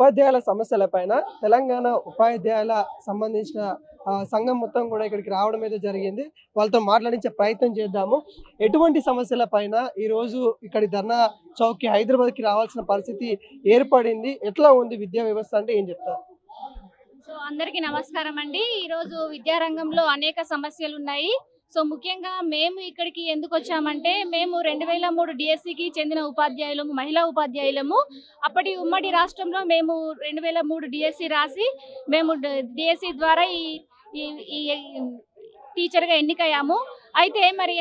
ఉపాధ్యాయుల సమస్యలపైన తెలంగాణ ఉపాధ్యాయుల సంబంధించిన సంఘం మొత్తం కూడా ఇక్కడికి రావడం అయితే జరిగింది. వాళ్ళతో మాట్లాడించే ప్రయత్నం చేద్దాము. ఎటువంటి సమస్యలపైన ఈరోజు ఇక్కడి ధర్నా చౌక్‌కి హైదరాబాద్‌కి రావాల్సిన పరిస్థితి ఏర్పడింది? ఎట్లా ఉంది విద్యా వ్యవస్థ అంటే ఏం చెప్తారు? అందరికీ నమస్కారం అండి. ఈరోజు విద్యారంగంలో అనేక సమస్యలు ఉన్నాయి. ముఖ్యంగా మేము ఇక్కడికి ఎందుకు వచ్చామంటే, మేము 2003 డిఎస్సికి చెందిన ఉపాధ్యాయులము, మహిళా ఉపాధ్యాయులము. అప్పటి ఉమ్మడి రాష్ట్రంలో మేము 2003 డిఎస్సి రాసి మేము డిఎస్సి ద్వారా ఈ ఈ ఈ టీచర్గా ఎన్నికయ్యాము. అయితే మరి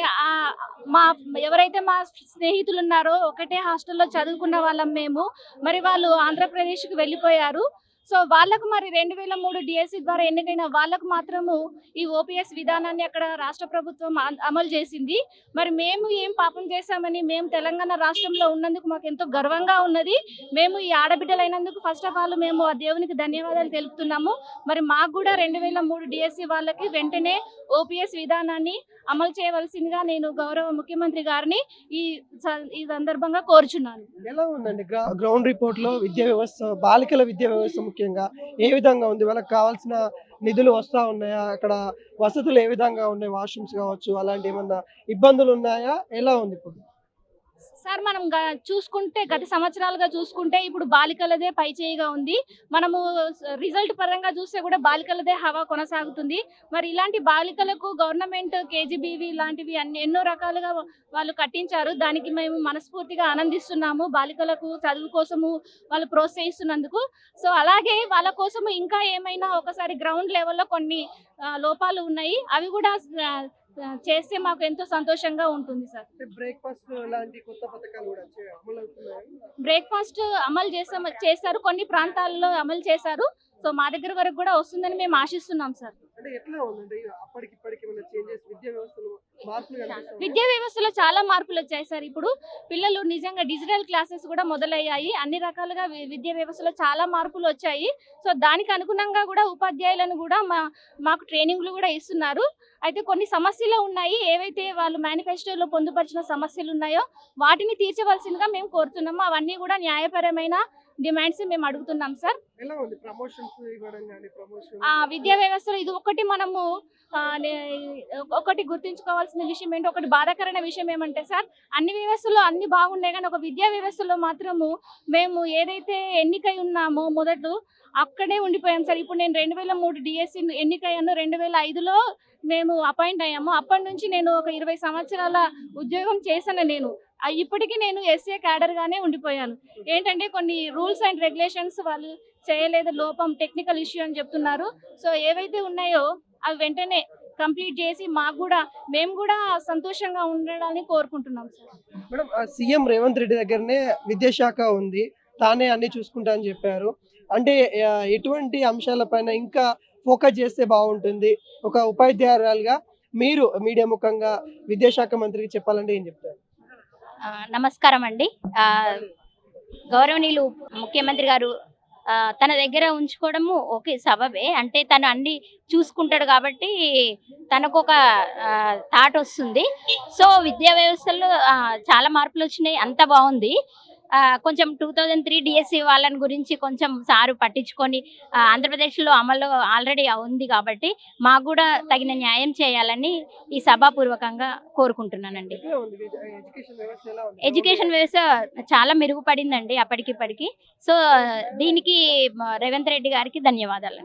మా ఎవరైతే మా స్నేహితులు ఉన్నారో ఒకటే హాస్టల్లో చదువుకున్న వాళ్ళం మేము. మరి వాళ్ళు ఆంధ్రప్రదేశ్కి వెళ్ళిపోయారు. వాళ్ళకు మరి 2003 డిఎస్సి ద్వారా ఎన్నికైన వాళ్ళకు మాత్రము ఈ ఓపీఎస్ విధానాన్ని అక్కడ రాష్ట్ర ప్రభుత్వం అమలు చేసింది. మరి మేము ఏం పాపం చేశామని మేము తెలంగాణ రాష్ట్రంలో ఉన్నందుకు మాకు ఎంతో గర్వంగా ఉన్నది. మేము ఈ ఆడబిడ్డలైనందుకు ఫస్ట్ ఆఫ్ ఆల్ మేము ఆ దేవునికి ధన్యవాదాలు తెలుపుతున్నాము. మరి మాకు కూడా 2003 డిఎస్సి వాళ్ళకి వెంటనే ఓపీఎస్ విధానాన్ని అమలు చేయవలసిందిగా నేను గౌరవ ముఖ్యమంత్రి గారిని ఈ సందర్భంగా కోరుచున్నాను. ఎలా ఉందండి గ్రౌండ్ రిపోర్ట్ లో విద్యా వ్యవస్థ, బాలికల విద్యా వ్యవస్థ ముఖ్యంగా ఏ విధంగా ఉంది? వాళ్ళకి కావాల్సిన నిధులు వస్తా ఉన్నాయా? అక్కడ వసతులు ఏ విధంగా ఉన్నాయి? వాష్రూమ్స్ కావచ్చు, అలాంటి ఏమన్నా ఇబ్బందులు ఉన్నాయా? ఎలా ఉంది ఇప్పుడు? సార్, మనం చూసుకుంటే గత సంవత్సరాలుగా చూసుకుంటే ఇప్పుడు బాలికలదే పైచేయిగా ఉంది. మనము రిజల్ట్ పరంగా చూస్తే కూడా బాలికలదే హవా కొనసాగుతుంది. మరి ఇలాంటి బాలికలకు గవర్నమెంట్ కేజీబీవి లాంటివి ఎన్నో రకాలుగా వాళ్ళు కట్టించారు. దానికి మేము మనస్ఫూర్తిగా ఆనందిస్తున్నాము. బాలికలకు చదువు కోసము వాళ్ళు ప్రోత్సహిస్తున్నందుకు. అలాగే వాళ్ళ కోసము ఇంకా ఏమైనా ఒకసారి గ్రౌండ్ లెవెల్లో కొన్ని లోపాలు ఉన్నాయి. అవి కూడా చేస్తే మాకు ఎంతో సంతోషంగా ఉంటుంది సార్. బ్రేక్ఫాస్ట్ అమలు చేశారు, కొన్ని ప్రాంతాల్లో అమలు చేశారు. మా దగ్గర వరకు కూడా వస్తుందని మేము ఆశిస్తున్నాం సార్. విద్యా వ్యవస్థలో చాలా మార్పులు వచ్చాయి సార్. ఇప్పుడు పిల్లలు నిజంగా డిజిటల్ క్లాసెస్ కూడా మొదలయ్యాయి. అన్ని రకాలుగా విద్యా వ్యవస్థలో చాలా మార్పులు వచ్చాయి. దానికి అనుగుణంగా కూడా ఉపాధ్యాయులను కూడా మాకు ట్రైనింగ్లు కూడా ఇస్తున్నారు. అయితే కొన్ని సమస్యలు ఉన్నాయి. ఏవైతే వాళ్ళు మేనిఫెస్టోలో పొందుపరిచిన సమస్యలు ఉన్నాయో వాటిని తీర్చవలసిందిగా మేము కోరుతున్నాము. అవన్నీ కూడా న్యాయపరమైన డిమాండ్స్ మేము అడుగుతున్నాం సార్. విద్యా వ్యవస్థలో ఇది ఒకటి మనము ఒకటి గుర్తుంచుకోవాల్సిన విషయం ఏంటి, ఒకటి బాధాకరమైన విషయం ఏమంటే సార్, అన్ని వ్యవస్థలో అన్ని బాగున్నాయి కానీ ఒక విద్యా వ్యవస్థలో మాత్రము మేము ఏదైతే ఎన్నికై ఉన్నామో మొదట అక్కడే ఉండిపోయాం సార్. ఇప్పుడు నేను 2003 డిఎస్సి ఎన్నికయ్యాను, 2005లో మేము అపాయింట్ అయ్యాము. అప్పటి నుంచి నేను ఒక 20 సంవత్సరాల ఉద్యోగం చేశాను. నేను ఇప్పటికీ నేను ఎస్ఏ క్యాడర్ గానే ఉండిపోయాను. ఏంటంటే కొన్ని రూల్స్ అండ్ రెగ్యులేషన్స్ వాళ్ళు చేయలేదు, లోపం, టెక్నికల్ ఇష్యూ అని చెప్తున్నారు. ఏవైతే ఉన్నాయో అవి వెంటనే కంప్లీట్ చేసి మేము కూడా సంతోషంగా ఉండడాన్ని కోరుకుంటున్నాం sir. Madam, CM Revanth Reddy దగ్గరనే విద్యాశాఖ ఉంది, తానే అన్ని చూసుకుంటా అని చెప్పారు. అంటే ఎటువంటి అంశాలపైన ఇంకా ఫోకస్ చేస్తే బాగుంటుంది? ఒక ఉపాధ్యాయురాలుగా మీరు మీడియా ముఖంగా విద్యాశాఖ మంత్రికి చెప్పాలంటే ఏం చెప్తారు? నమస్కారం అండి. గౌరవనీయులు ముఖ్యమంత్రి గారు తన దగ్గర ఉంచుకోవడము ఓకే, సబబే. అంటే తను అన్ని చూసుకుంటాడు కాబట్టి తనకు ఒక థాట్ వస్తుంది. విద్యా వ్యవస్థలో చాలా మార్పులు వచ్చినాయి, అంత బాగుంది. కొంచెం 2003 డిఎస్సి వాళ్ళని గురించి కొంచెం సారు పట్టించుకొని ఆంధ్రప్రదేశ్లో అమలు ఆల్రెడీ ఉంది కాబట్టి మాకు కూడా తగిన న్యాయం చేయాలని ఈ సభాపూర్వకంగా కోరుకుంటున్నానండి. ఎడ్యుకేషన్ వ్యవస్థ చాలా మెరుగుపడిందండి అప్పటికిప్పటికి. దీనికి రేవంత్ రెడ్డి గారికి ధన్యవాదాలు.